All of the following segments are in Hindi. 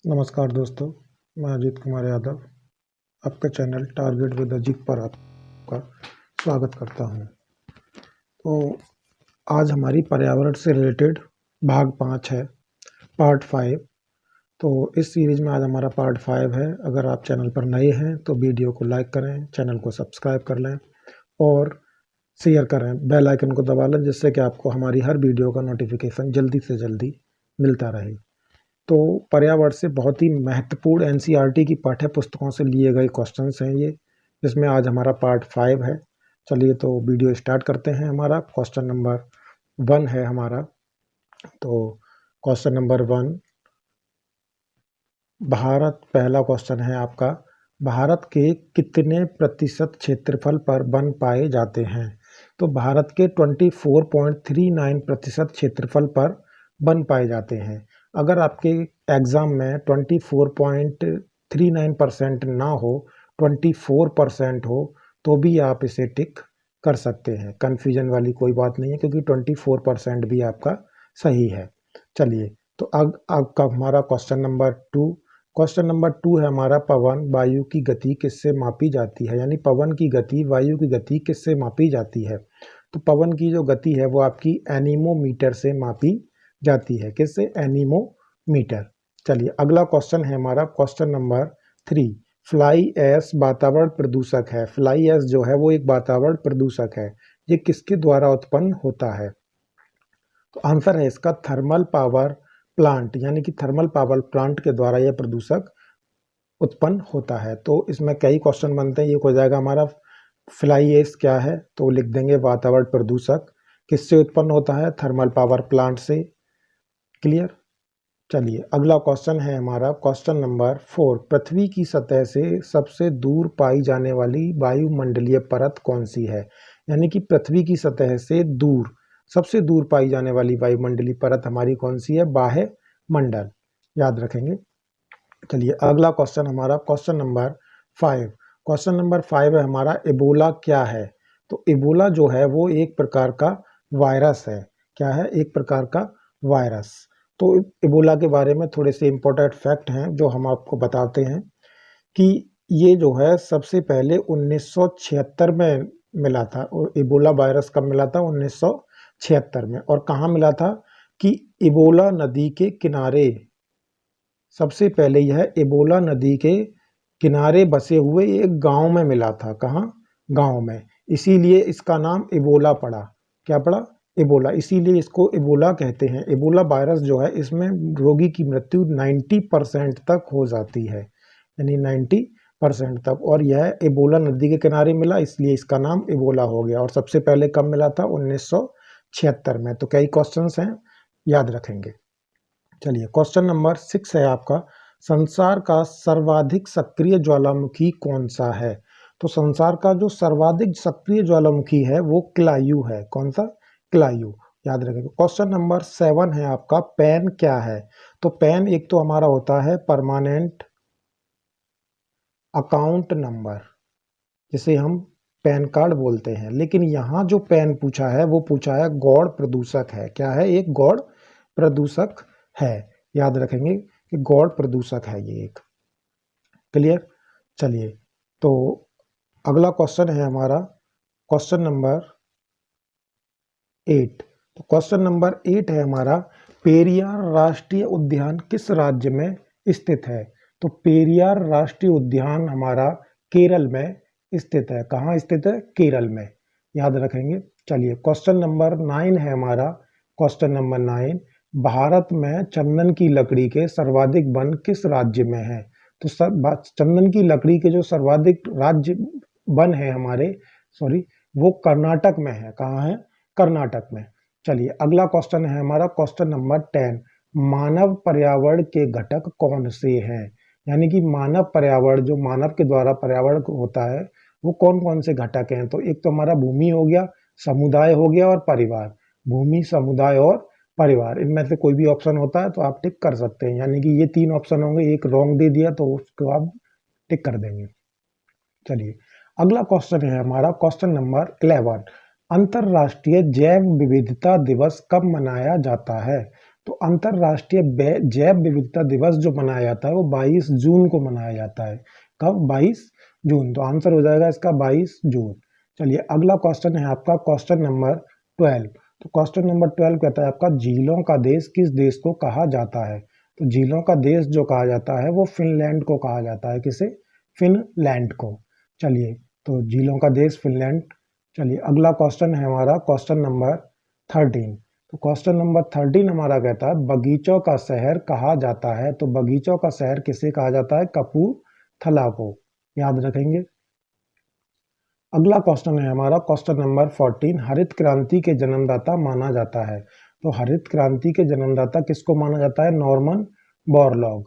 नमस्कार दोस्तों, मैं अजीत कुमार यादव आपके चैनल टारगेट विद अजीत पर आपका स्वागत करता हूं। तो आज हमारी पर्यावरण से रिलेटेड भाग 5 है, पार्ट 5। तो इस सीरीज में आज हमारा पार्ट 5 है। अगर आप चैनल पर नए हैं तो वीडियो को लाइक करें, चैनल को सब्सक्राइब कर लें और शेयर करें, बेल आइकन को दबा लें, जिससे कि आपको हमारी हर वीडियो का नोटिफिकेशन जल्दी से जल्दी मिलता रहे। तो पर्यावरण से बहुत ही महत्वपूर्ण एनसीईआरटी की पाठ्य पुस्तकों से लिए गए क्वेश्चंस हैं ये, जिसमें आज हमारा पार्ट 5 है। चलिए तो वीडियो स्टार्ट करते हैं। हमारा क्वेश्चन नंबर 1 है हमारा। तो क्वेश्चन नंबर 1, भारत, पहला क्वेश्चन है आपका, भारत के कितने प्रतिशत क्षेत्रफल पर वन पाए जाते हैं? तो भारत के 24.39% क्षेत्रफल पर वन पाए जाते हैं। अगर आपके एग्ज़ाम में 24.39% ना हो, 24% हो, तो भी आप इसे टिक कर सकते हैं। कन्फ्यूजन वाली कोई बात नहीं है, क्योंकि 24% भी आपका सही है। चलिए तो अब आपका हमारा क्वेश्चन नंबर 2। क्वेश्चन नंबर 2 है हमारा, पवन वायु की गति किससे मापी जाती है? यानी पवन की गति, वायु की गति किससे मापी जाती है? तो पवन की जो गति है वो आपकी एनीमोमीटर से मापी जाती है। किससे? एनीमोमीटर। चलिए अगला क्वेश्चन है हमारा, क्वेश्चन नंबर 3, फ्लाई ऐश वातावरण प्रदूषक है। फ्लाई ऐश जो है वो एक वातावरण प्रदूषक है। ये किसके द्वारा उत्पन्न होता है? तो आंसर है इसका थर्मल पावर प्लांट, यानी कि थर्मल पावर प्लांट के द्वारा यह प्रदूषक उत्पन्न होता है। तो इसमें कई क्वेश्चन बनते हैं। ये हो जाएगा हमारा, फ्लाई ऐश क्या है? तो लिख देंगे वातावरण प्रदूषक किससे उत्पन्न होता है? थर्मल पावर प्लांट से। क्लियर? चलिए अगला क्वेश्चन है हमारा, क्वेश्चन नंबर 4, पृथ्वी की सतह से सबसे दूर पाई जाने वाली वायुमंडलीय परत कौन सी है? यानी कि पृथ्वी की सतह से दूर, सबसे दूर पाई जाने वाली वायुमंडलीय परत हमारी कौन सी है? बाह्य मंडल। याद रखेंगे। चलिए अगला क्वेश्चन हमारा, क्वेश्चन नंबर 5। क्वेश्चन नंबर 5 है हमारा, इबोला क्या है? तो इबोला जो है वो एक प्रकार का वायरस है। क्या है? एक प्रकार का वायरस। तो इबोला के बारे में थोड़े से इंपॉर्टेंट फैक्ट हैं जो हम आपको बताते हैं कि ये जो है सबसे पहले 1976 में मिला था। और इबोला वायरस कब मिला था? 1976 में। और कहाँ मिला था? कि इबोला नदी के किनारे, सबसे पहले यह इबोला नदी के किनारे बसे हुए एक गांव में मिला था। कहाँ? गांव में। इसीलिए इसका नाम इबोला पड़ा। क्या पड़ा? इबोला। इसीलिए इसको इबोला कहते हैं। इबोला वायरस जो है, इसमें रोगी की मृत्यु 90% तक हो जाती है, यानी 90% तक। और यह इबोला नदी के किनारे मिला, इसलिए इसका नाम इबोला हो गया। और सबसे पहले कब मिला था? 1976 में। तो कई क्वेश्चंस हैं, याद रखेंगे। चलिए क्वेश्चन नंबर 6 है आपका, संसार का सर्वाधिक सक्रिय ज्वालामुखी कौन सा है? तो संसार का जो सर्वाधिक सक्रिय ज्वालामुखी है वो क्लायू है। कौन सा? क्लायू। याद रखेंगे। क्वेश्चन नंबर 7 है आपका, पैन क्या है? तो पैन एक तो हमारा होता है परमानेंट अकाउंट नंबर, जिसे हम पैन कार्ड बोलते हैं। लेकिन यहाँ जो पैन पूछा है वो पूछा है गौड़ प्रदूषक है। क्या है? एक गौड़ प्रदूषक है। याद रखेंगे कि गौड़ प्रदूषक है ये एक। क्लियर? चलिए तो अगला क्वेश्चन है हमारा, क्वेश्चन नंबर 8। तो क्वेश्चन नंबर 8 है हमारा, पेरियार राष्ट्रीय उद्यान किस राज्य में स्थित है? तो पेरियार राष्ट्रीय उद्यान हमारा केरल में स्थित है। कहाँ स्थित है? केरल में। याद रखेंगे। चलिए क्वेश्चन नंबर 9 है हमारा, क्वेश्चन नंबर 9, भारत में चंदन की लकड़ी के सर्वाधिक वन किस राज्य में है? तो चंदन की लकड़ी के जो सर्वाधिक राज्य वन है हमारे, सॉरी, वो कर्नाटक में है। कहाँ है? कर्नाटक में। चलिए अगला क्वेश्चन है हमारा, क्वेश्चन नंबर 10, मानव पर्यावरण के घटक कौन से हैं? यानी कि मानव पर्यावरण, जो मानव के द्वारा पर्यावरण होता है, वो कौन कौन से घटक हैं? तो एक तो हमारा भूमि हो गया, समुदाय हो गया और परिवार। भूमि, समुदाय और परिवार, इनमें से कोई भी ऑप्शन होता है तो आप टिक कर सकते हैं। यानी कि ये 3 ऑप्शन होंगे, एक रॉन्ग दे दिया तो उसको आप टिक कर देंगे। चलिए अगला क्वेश्चन है हमारा, क्वेश्चन नंबर 11, अंतरराष्ट्रीय जैव विविधता दिवस कब मनाया जाता है? तो अंतरराष्ट्रीय जैव विविधता दिवस जो मनाया जाता है वो 22 जून को मनाया जाता है। कब? 22 जून। तो आंसर हो जाएगा इसका 22 जून। चलिए अगला क्वेश्चन है आपका क्वेश्चन नंबर 12। तो क्वेश्चन नंबर 12 कहता है आपका झीलों का देश किस देश को कहा जाता है? तो झीलों का देश जो कहा जाता है वो फिनलैंड को कहा जाता है। किसे? फिनलैंड को। चलिए तो झीलों का देश फिनलैंड। चलिए अगला क्वेश्चन है हमारा क्वेश्चन नंबर 13। तो क्वेश्चन नंबर 13 हमारा कहता है बगीचों का शहर कहा जाता है। तो बगीचों का शहर किसे कहा जाता है? कपूरथला को। याद रखेंगे। अगला क्वेश्चन है हमारा क्वेश्चन नंबर 14। हरित क्रांति के जन्मदाता माना जाता है। तो हरित क्रांति के जन्मदाता किसको माना जाता है? Norman Borlaug.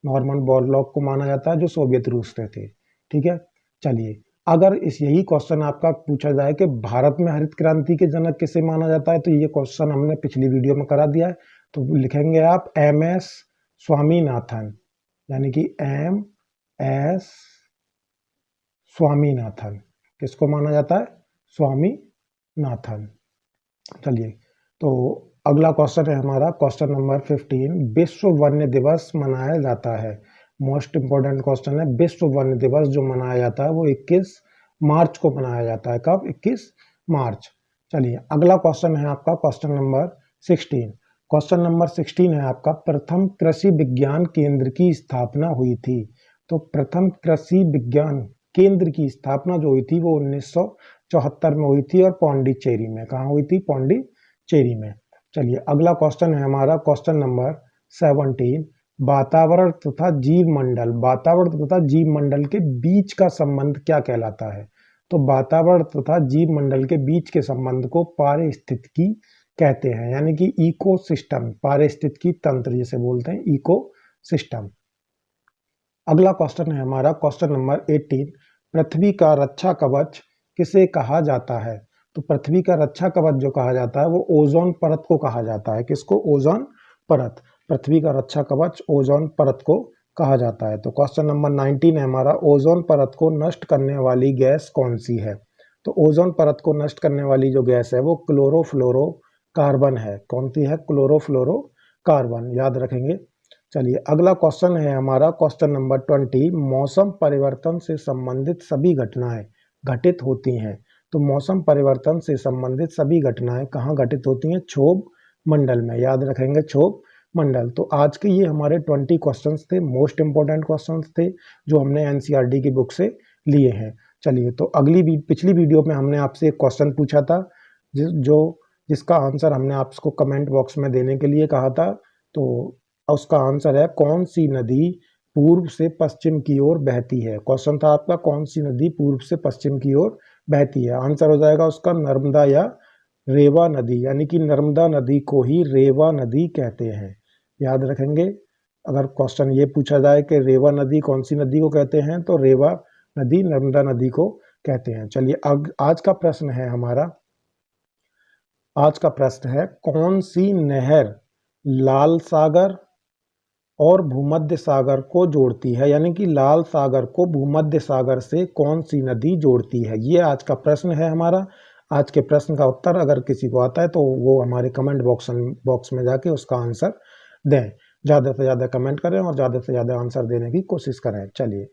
नॉर्मन बोरलॉग को माना जाता है जो सोवियत रूस से थे। ठीक है। चलिए अगर यही क्वेश्चन आपका पूछा जाए कि भारत में हरित क्रांति के जनक किसे माना जाता है, तो ये क्वेश्चन हमने पिछली वीडियो में करा दिया है। तो लिखेंगे आप MS स्वामीनाथन, यानी कि MS स्वामीनाथन। किसको माना जाता है? स्वामीनाथन। चलिए तो अगला क्वेश्चन है हमारा क्वेश्चन नंबर 15। विश्व वन्य दिवस मनाया जाता है। मोस्ट इंपोर्टेंट क्वेश्चन है। विश्व वन्य दिवस जो मनाया जाता है वो 21 मार्च को मनाया जाता है। कब? 21 मार्च। चलिए अगला क्वेश्चन है आपका क्वेश्चन नंबर 16। क्वेश्चन नंबर 16 है आपका प्रथम कृषि विज्ञान केंद्र की स्थापना हुई थी। तो प्रथम कृषि विज्ञान केंद्र की स्थापना जो हुई थी वो 1974 में हुई थी और पौंडीचेरी में। कहाँ हुई थी? पौंडीचेरी में। चलिए अगला क्वेश्चन है हमारा क्वेश्चन नंबर 17। वातावरण तथा जीव मंडल, वातावरण तथा जीव मंडल के बीच का संबंध क्या कहलाता है? तो वातावरण तथा जीव मंडल के बीच के संबंध को पारिस्थितिकी कहते हैं, यानी कि इकोसिस्टम। पारिस्थितिकी तंत्र जिसे बोलते हैं, इकोसिस्टम। अगला क्वेश्चन है हमारा क्वेश्चन नंबर 18। पृथ्वी का रक्षा कवच किसे कहा जाता है? तो पृथ्वी का रक्षा कवच जो कहा जाता है वो ओजोन परत को कहा जाता है। किसको? ओजोन परत। पृथ्वी का रक्षा कवच ओजोन परत को कहा जाता है। तो क्वेश्चन नंबर 19 है हमारा ओजोन परत को नष्ट करने वाली गैस कौन सी है? तो ओजोन परत को नष्ट करने वाली जो गैस है वो क्लोरोफ्लोरोकार्बन है। कौन सी है? क्लोरोफ्लोरोकार्बन। याद रखेंगे। चलिए अगला क्वेश्चन है हमारा क्वेश्चन नंबर 20। मौसम परिवर्तन से संबंधित सभी घटनाएं घटित होती हैं। तो मौसम परिवर्तन से संबंधित सभी घटनाएं कहाँ घटित होती हैं? क्षोभ मंडल में। याद रखेंगे, क्षोभ मंडल। तो आज के ये हमारे 20 क्वेश्चंस थे, मोस्ट इंपोर्टेंट क्वेश्चंस थे जो हमने NCERT की बुक से लिए हैं। चलिए तो पिछली वीडियो में हमने आपसे एक क्वेश्चन पूछा था जिसका आंसर हमने आपको कमेंट बॉक्स में देने के लिए कहा था। तो उसका आंसर है कौन सी नदी पूर्व से पश्चिम की ओर बहती है? क्वेश्चन था आपका कौन सी नदी पूर्व से पश्चिम की ओर बहती है। आंसर हो जाएगा उसका नर्मदा या रेवा नदी, यानी कि नर्मदा नदी को ही रेवा नदी कहते हैं। याद रखेंगे। अगर क्वेश्चन ये पूछा जाए कि रेवा नदी कौन सी नदी को कहते हैं, तो रेवा नदी नर्मदा नदी को कहते हैं। चलिए आज का प्रश्न है हमारा, आज का प्रश्न है कौन सी नहर लाल सागर और भूमध्य सागर को जोड़ती है? यानी कि लाल सागर को भूमध्य सागर से कौन सी नदी जोड़ती है? ये आज का प्रश्न है हमारा। आज के प्रश्न का उत्तर अगर किसी को आता है तो वो हमारे कमेंट बॉक्स में जाके उसका आंसर दें। ज़्यादा से ज़्यादा कमेंट करें और ज़्यादा से ज़्यादा आंसर देने की कोशिश करें। चलिए